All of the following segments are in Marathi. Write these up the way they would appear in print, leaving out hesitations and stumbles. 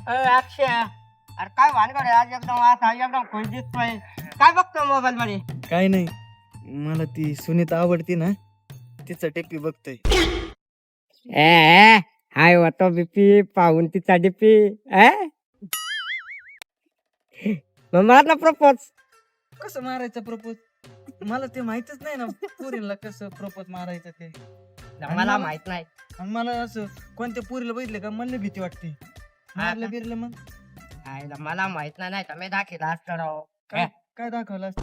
अक्षय अरे काय भानगड आहे आज एकदम आता एकदम खुश दिसतोय. काय बघतो मोबाईल मध्ये? काय नाही, मला ती सुनीता आवडती ना, तिचा टेपी बघतोय. हाय होतो बीपी पाहून तिचा डीपी मार ना प्रपोज. कसं मारायचं प्रपोज? मला ते माहितच नाही ना, पोरीला कसं प्रपोज मारायचं ते. मला माहित नाही. आणि मला असं कोणत्या पोरीला बघितलं का मला भीती वाटते. मारलं बिरलं मग मला माहित नाही तर मी दाखिला असतो राव. काय दाखवलं असतं?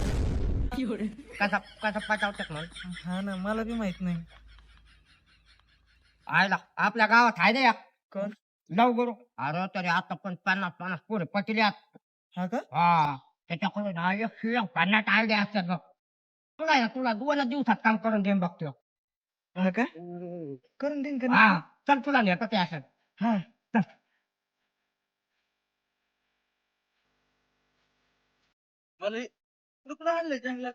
कसा कसा पटावतात म्हणून. हा ना, मला बी माहित नाही. आयला आपल्या गावात आहे ना कोण? लव गुरु. अरे तरी आता पण 50 पुढे पटल्यात. हा का? हा त्याच्याकडे ना 150 आयडिया असतात बघ. तुला 2 दिवसात काम करून देईन बघतो. हा का? करून देईन का? हा चल तुला नेतो ते असं. हा मला रुपये आणले जंगलात.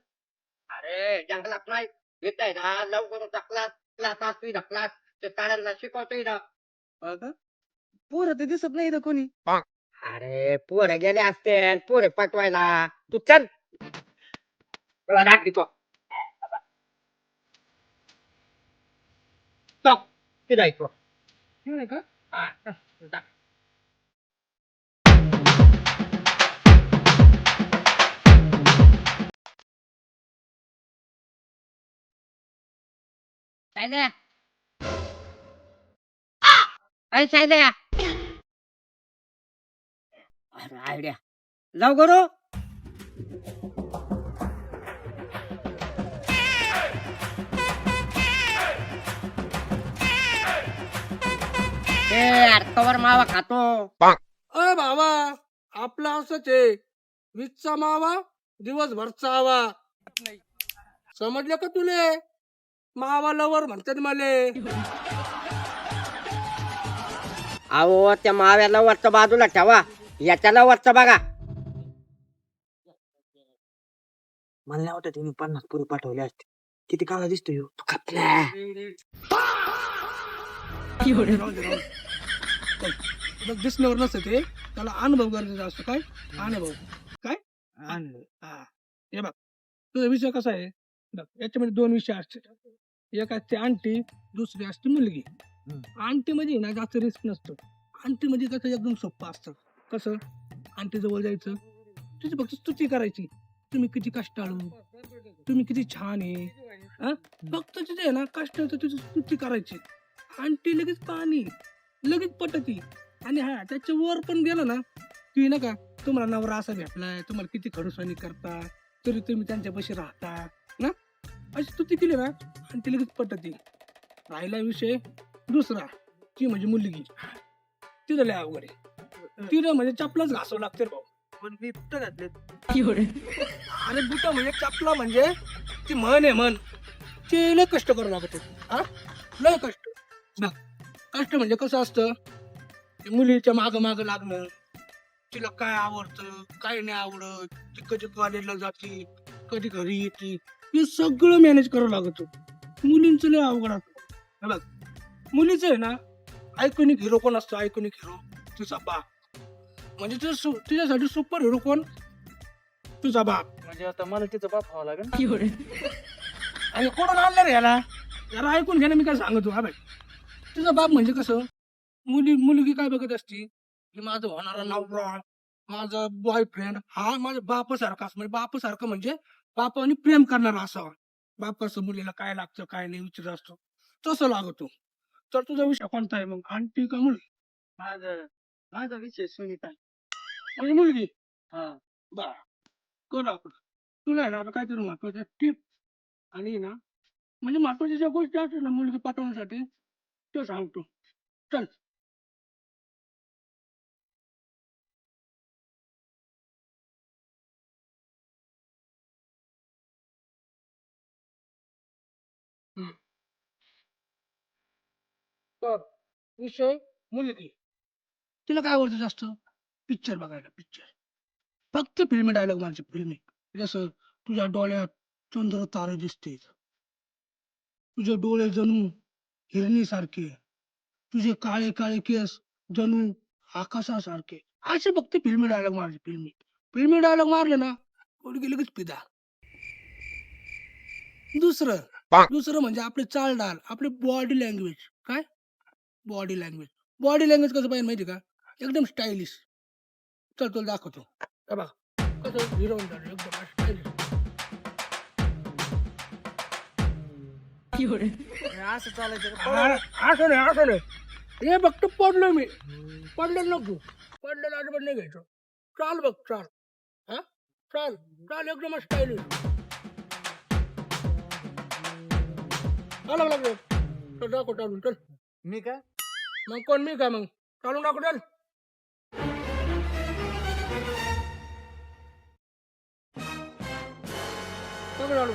अरे जंगलात नाही येत ना लव गुरु क्लास क्लास ते ताऱ्यांना शिकवतोय ना. हा का? पोरं ते दिसत नाही इथं कोणी. अरे पोरे गेले असते पोरे पटवायला. तू चल तुला दाखवितो. चल तिला ऐकतो. नाही का? आयडिया जाऊ गुरु. कवर मावा खातो. अय बाबा, आपला असंच आहे. वीजचा मावा दिवसभरचा आवा. समजलं का तुले? मावा लवर म्हणतात मले. अहो त्या माव्याला वरच्या बाजूला ठेवा, याच्याला वरचं बघा. मला नाही वाटत मी 50 पोरी पाठवले असते. किती काळा दिसतोय ह्यो. बघ, दिसण्यावर नसतं ते, त्याला अनुभव गरजेचा असतो. काय अनुभव? काय आणलं. हा, हे बघ, तुझा विषय कसा आहे बघ, याच्यामध्ये 2 विषय असतात. एक असते आंटी, दुसरी असते मुलगी. आंटी मध्ये ना जास्त रिस्क नसतो. आंटी मध्ये कसं एकदम सोपं असतं. कसं? आंटी जवळ जायचं, तुझी फक्त स्तुती करायची. तुम्ही किती कष्टाळू, तुम्ही किती छान आहे. फक्त तिथे आहे ना कष्टाचं तुझी स्तुती करायची. आंटी लगेच पाणी लगेच पटती. आणि हा त्याच्या वर पण गेलं ना की ना का, तुम्हाला नवरा असा भेटलाय, तुम्हाला किती खडूसवानी करता, तरी तुम्ही त्यांच्यापाशी राहता ना, अशी स्तुती केली ना आणि ती लगेच पटती. राहिला विषय दुसरा, ती म्हणजे मुलगी. तिथं लय अवघड आहे. तिथं म्हणजे चपलाच घासावं लागते रे भाऊ. पण मी कुठं घातले? अरे बुट म्हणजे चपला म्हणजे ती म्हण आहे म्हण. ते लय कष्ट करावं लागते. हा, लय कष्ट. बघ, कष्ट म्हणजे कसं असतं, मुलीच्या माग माग लागणं, तिला काय आवडतं काय नाही आवडत, ती कधी कॉलेजला जाते, कधी घरी येते, हे सगळं मॅनेज करावं लागतं. मुलींचं लय अवघड असतं. हे बघ, मुलीचं आहे ना आयकॉनिक हिरो कोण असतो? आयकॉनिक हिरो तुझा बाप. म्हणजे तुझ्यासाठी सुपर हिरो कोण? तुझा बाप. म्हणजे आता मला तिचा बाप व्हावं लागेल. आणि कोण आणलं रे याला? याला ऐकून घे ना, मी काय सांगतो. हा बाई, तुझा बाप म्हणजे कसं, मुलगी काय बघत असती की माझं होणारा नवरा, माझा बॉयफ्रेंड हा माझ्या बापासारखा असं, म्हणजे बापासारखं म्हणजे बापाने प्रेम करणारा असावा. बाप कसं मुलीला काय लागतं काय नाही विचारत असतो, तसं लागतो. तर तुझा विषय कोणता आहे मग, आंटी का मुलगी? माझा विषय सुनीता. म्हणजे मुलगी. हा. बरं, कर आपण. तुला आहे ना आता काहीतरी महत्वाच्या टिप आणि ना, म्हणजे महत्वाच्या ज्या गोष्टी असतात ना मुलगी पाठवण्यासाठी, ते सांगतो. चल. तर विषय मुलगी. तिला काय आवडतं जास्त? पिक्चर बघायला. पिक्चर फक्त फिल्मी डायलॉग माझे फिल्मी. जसं तुझ्या डोळ्यात चंद्र तारे दिसते, तुझे डोळे जणू हिरणी सारखे, तुझे काळे काळे केस जणू आकाशासारखे असे फक्त फिल्मी डायलॉग मारले. फिल्मी डायलॉग मारले ना पोरगी लगेच पिदा. दुसरं म्हणजे आपले चालढाल, आपली बॉडी लँग्वेज. काय बॉडी लँग्वेज कसं पाहिजे माहिती का? एकदम स्टायलिश. चल तुला दाखवतो. हे बघ कसं हिरोईन झालं एकदम स्टायलिश. असं चालायचं का? असं नाही हे फक्त पडलोय मी. पडलेलं नको, पडलेलं अजिबात नाही घ्यायचं. चाल बघ चाल. हा चाल एकदम स्टायलिश. लागलं चल दाखव चालून चल. मी का? मग कोण मी का? मग चालून दाखव चल. सगळं चालू.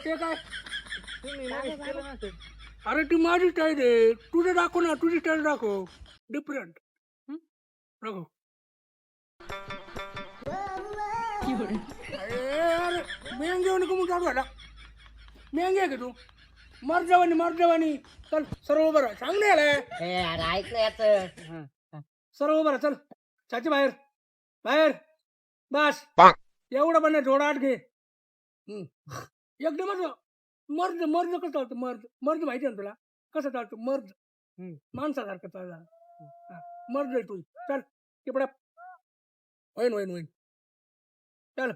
ते काय? तुम्ही लगेच केलं नसेल. अरे ती माझी स्टाईल आहे. तुझं दाखव ना, तुझी स्टाईल दाखव. डिफरंट दाखव. अरे मेंगेवानी कमून चालू आहे. मेंगे आहे का तू? मर्जवानी चल सर्व बरं सांग नाही आलाय. ऐक ना याच सर्व बरं चल. चाची बाहेर बस. एवढं पण नाही, थोडा आठ घे. एकदमच मर्ज कसं चालतं? मर्ज माहिती ना तुला कसं चालतं? मर्ज माणसासारखं चालला. मर्ज आहे तू. चल तिकडे होईन चल.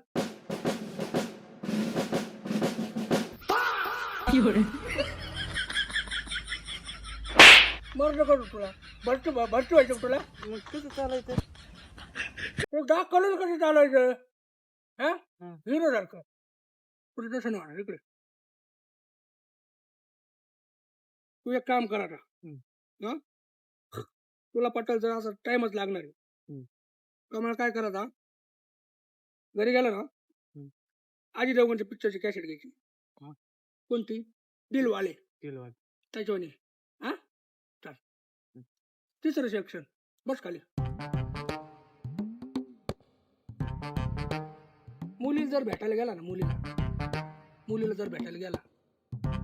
मर्ज करू तुला भरती व्हायचं तुला. मग कसं चालायचं? तू दाखवलं कसं चालायचं? हा हिरो सारखं. तुला तसं नाही होणार. इकडे तू एक काम करा ना. तुला पटायचं असं टाइमच लागणार आहे. तर मला काय करायचा, घरी गेला ना आजी देवगणच्या पिक्चरची कॅसेट घ्यायची. कोणती? दिलवाले त्याच्यावानी. हा चाल. तिसरं सेक्शन बस खाली. मुलीला जर भेटायला गेला ना, मुलीला जर भेटायला गेला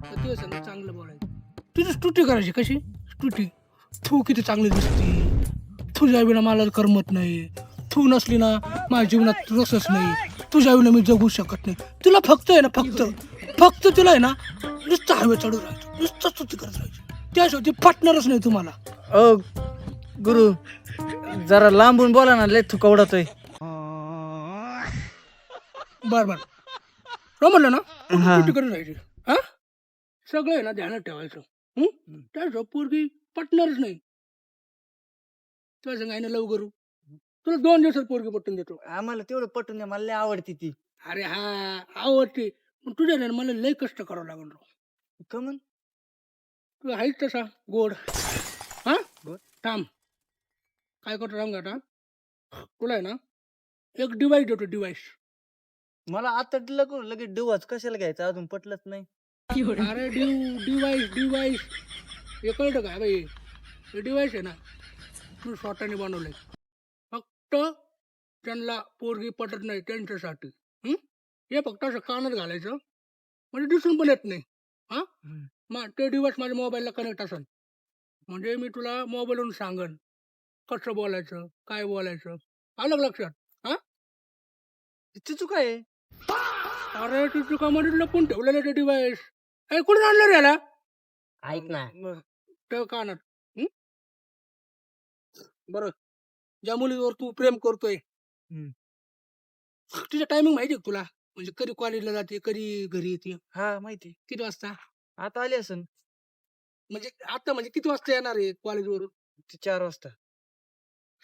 तर ते सांग चांगलं बोलायचं. तुझी स्तुती करायची. कशी स्तुती? तू किती चांगली दिसती, तुझ्या विना मला करमत नाही, तू नसली ना माझ्या जीवनात रसच नाही, तुझ्या विना मी जगू शकत नाही. तुला फक्त आहे ना, फक्त तुला आहे ना नुसतं हवे चढून राहायचं, नुसतं स्तुती करत राहायची. त्याशिवाय ते पटणारच नाही तुम्हाला. ओ गुरु जरा लांबून बोला ना, लय थुकवडतोय. बर म्हणलं ना स्तुती करत राहायची. हा सगळं आहे ना ध्यानात ठेवायचं. त्याशिवाय पोरगी पटणारच नाही. तुला सांग आहे ना लव करू, तुला 2 दिवसात पोरगी पटून देतो. आम्हाला तेवढं पटून द्या, मला लय आवडती ती. अरे हा आवडते पण तुझ्या नाही मला लय कष्ट करावं लागेल. कमन तू आहेस तसा गोड. हा गोड? थांब काय करतो सांग आता. तुला आहे ना एक डिवाइस देतो. डिवाइस. मला आता लगेच डिवॉर्स कशाला घ्यायचं? अजून पटलंच नाही. अरे डिवाइस हे कळतं का बाई? हे डिवाइस आहे ना तू स्वतःने बनवलंय. फक्त त्यांना पोरगी पटत नाही त्यांच्यासाठी. हे फक्त असं कानात घालायचं म्हणजे दिसून पण येत नाही. हा मग ते डिवाइस माझ्या मोबाईलला कनेक्ट असेल म्हणजे मी तुला मोबाईलवरून सांगन कसं बोलायचं, काय बोलायचं. आलं का लक्षात? हा तिची चूक आहे. अरे ती चुकामध्ये लपून ठेवलेलं ते डिवाइस. कुठून आणलं रे याला? ऐक ना ठेव कानात. बरं ज्या मुलीवर तू प्रेम करतोय तिचं टायमिंग माहिती आहे का तुला? म्हणजे कधी कॉलेजला जाते, कधी घरी येते, हा माहिती. किती वाजता? आता आली असन म्हणजे आता म्हणजे किती वाजता येणार आहे कॉलेजवरून? ती 4 वाजता.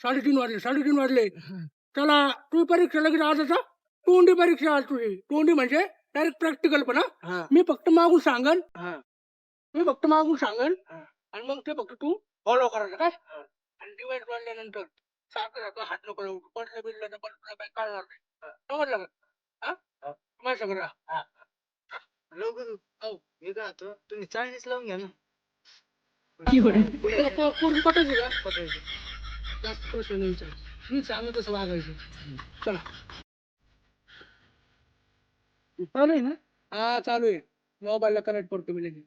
3:30 वाजले. चला तुझी परीक्षा लगेच आजच. तोंडी परीक्षा आज तुझी. तोंडी म्हणजे डायरेक्ट प्रॅक्टिकल पण. मी फक्त मागून सांगन आणि मग ते फक्त तू फॉलो करायचं. काय आणि डिवाइस वाढल्यानंतर सारखं हात नको लावू. पडलं बिडलं तर पडलं काय कळणार नाही. समजलं का? माझ्या सगळं लवकर हो मी काय होतो, तुम्ही चाळणीच लावून घ्या ना. पूर्ण पटायची का? पटायचं. जास्त प्रश्न नाही विचार. मी सांगत तसं वागायचं. चला चालू आहे ना? हा चालू आहे. मोबाईलला कनेक्ट करतो मी लगेच.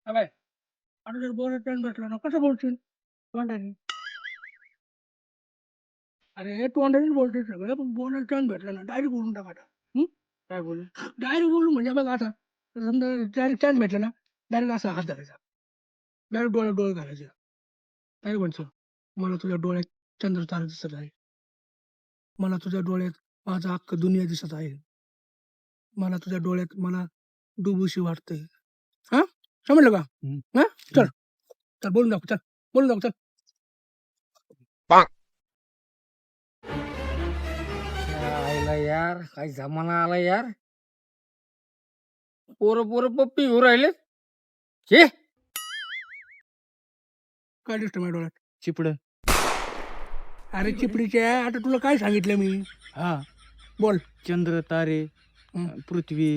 आता जर बोनस चान्स भेटला ना कसं बोलशील तोंडाने? अरे तोंडाने बोलते सगळं पण बोनस चान्स भेटला ना डायरेक्ट बोलून टाकायचा. काय बोलू? डायरेक्ट बोलून म्हणजे बघ आता समजा डायरेक्ट चान्स भेटला ना डायरेक्ट असा हात धरायचा डायरेक्ट डोळ्यात डोळे घालायचे काय म्हणतो मला तुझ्या डोळ्यात चंद्र तारा दिसत आहे मला तुझ्या डोळ्यात माझं अख्खं दुनिया दिसत आहे मला तुझ्या डोळ्यात मला डुबूशी वाटते हा समजलं का हा चल चल बोलून दाखव चल बोलून दाखव चल आईला यार काय जमाना आला यार. पोरं पोरं पप्पी घेऊन राहिले. छे काय दिसतं माझ्या डोळ्यात चिपड. अरे चिपडीच्या आता तुला काय सांगितलं मी हा बोल चंद्र तारे हं. पृथ्वी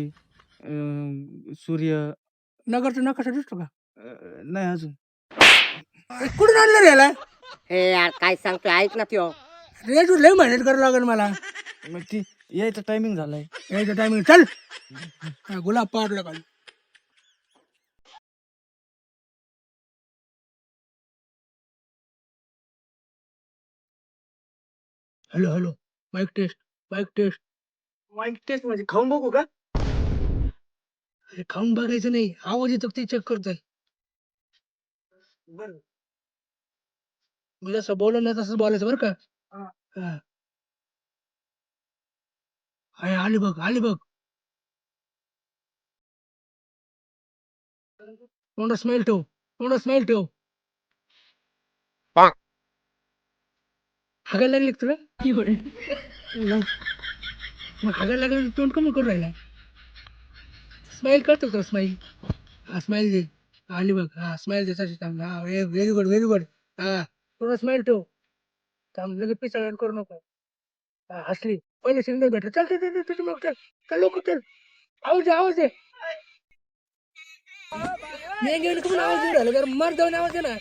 सूर्य नगरचा नकाशा दिसतो का नाही अजून. कुठून आणलं रे याला हे यार काय सांगतोय ऐक ना त्यो. रे तू लय मेहनत करावं लागेल मला मग ती यायचं टायमिंग झालाय. यायचं टायमिंग चल हा, गुलाब पाडलं का hello hello mike test mike test म्हणजे खाऊन बघू का अरे खाऊन बघायचं नाही आवाज येतो ते चेक करतोय बर मी जसं बोललो ना तसंच बोलायचं बरं का हा. आहे, आली बघ तोंडा स्मेल ठेव हागायला लागली का तुला मग हागायला लागलं तोंड कमी करून राहिला स्माईल करतो तो स्माईल हा स्माईल दे आली बघ हा स्माईल दे तशी चांगला हा व्हेरी गुड हा थोडा स्माईल ठेव चांगलं लगेच पिसाळण करू नको हा हसली पहिले सिंगल भेटलं चल ते तुझी मग चल लोक चल आवाज दे मी गेली कुठून आवाज देऊ राहिला जरा मर जाऊन आवाज दे ना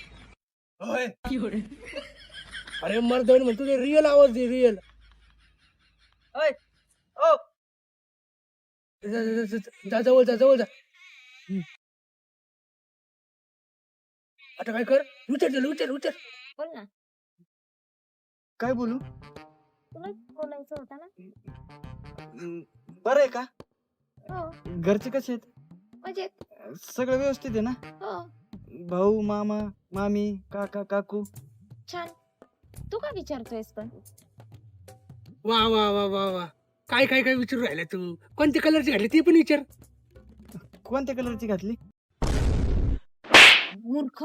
होय अरे मर जाऊन म्हणतो ते रिअल आवाज दे रिअल जा जवळ जा आता काय कर विचार बोल ना काय बोलू? तुला बोलायचं होतं ना. बरं आहे का? हो घरचे कसे आहेत? म्हणजे सगळं व्यवस्थित आहे ना? हो भाऊ मामा मामी काका काकू. छान. तू का विचारतोयस पण? वा काय विचारू राहिला तू कोणत्या कलरची घातली ते पण विचार कोणत्या कलरची घातली? मूर्ख.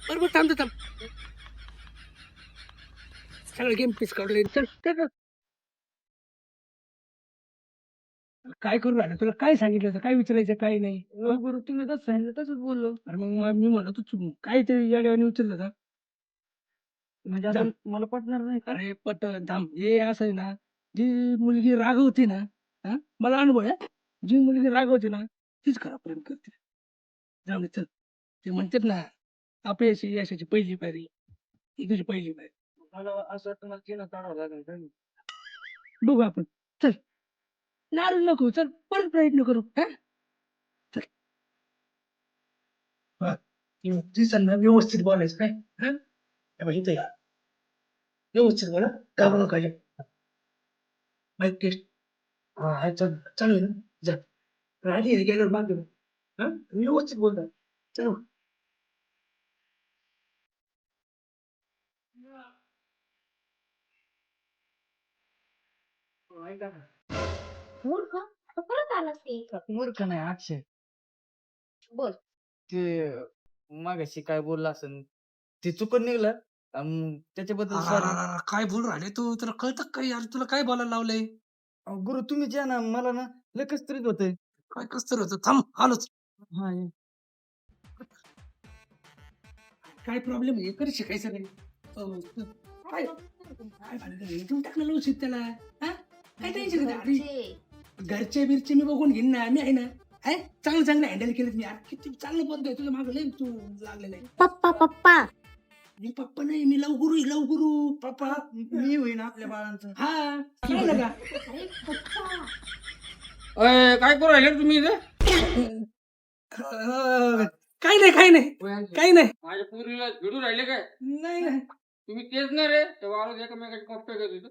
बरोबर थांब सगळं गेम पीस काढले चल काय करू राहिला तुला काय सांगितलं होतं काय विचारायचं काय नाही गुरु तुम्ही तसं सांगितलं तसंच बोललो. अरे मग मी म्हणतो तू काय ते याड्याने विचारलं का म्हणजे आता मला पटणार नाही का? अरे पट थांब हे असं आहे ना जी मुलगी रागवती ना हा मला अनुभव आहे जी मुलगी रागवती ना तीच खरा प्रेम करते जाऊ दे चल ते म्हणतात ना अपयशी यशाची पहिली पायरी ही तुझी पहिली पायरी मला असं वाटतं मला चिन्ह काढावं लागेल का? बघू आपण चल नाराज नको चल परत प्रयत्न करू हा चल दिसांना व्यवस्थित बोलायचं काय हा हे बघ, इथं ये. व्यवस्थित बोला घाबरू नका माईक टेस्ट हा चालू आहे ना जा आधी गेल्यावर मागे हा व्यवस्थित बोलतात चल मूर्ख. तू परत आलास की. मूर्ख नाही अक्षय. बोल. ते मागाशी काय बोलला असेल ते चुकून निघलं त्याच्याबद्दल सॉरी. काय बोल राहिले तू तुला कळतं काय यार तुला काय बोलायला लावलंय गुरु तुम्ही जे ना मला ना लय कसतरीच होतंय. काय कसं होतं थांब आलोच हा काय प्रॉब्लेम आहे कधी शिकायचं नाही काय काय भांडण टाकलं व्यवस्थित त्याला हा काय टेन्शन घेते अरे घरचे बिरचे मी बघून घेईन ना मी आहे ना चांगलं हँडल केलं मी यार किती चांगलं बोलतोय तुझ्या मागं लय तू लागलेलं आहे पप्पा. मी पप्पा नाही मी लवगुरू पप्पा मी होईन आपल्या बाळांचं. हा कळलं का अरे पप्पा. काय करू राहिले तुम्ही इथे? काही नाही काही नाही काही नाही माझ्या पूर्वीला भिडू राहिले काय नाही नाही तुम्ही तेच ना रे तेव्हा एकमेकाची कॉप्या घेत होतो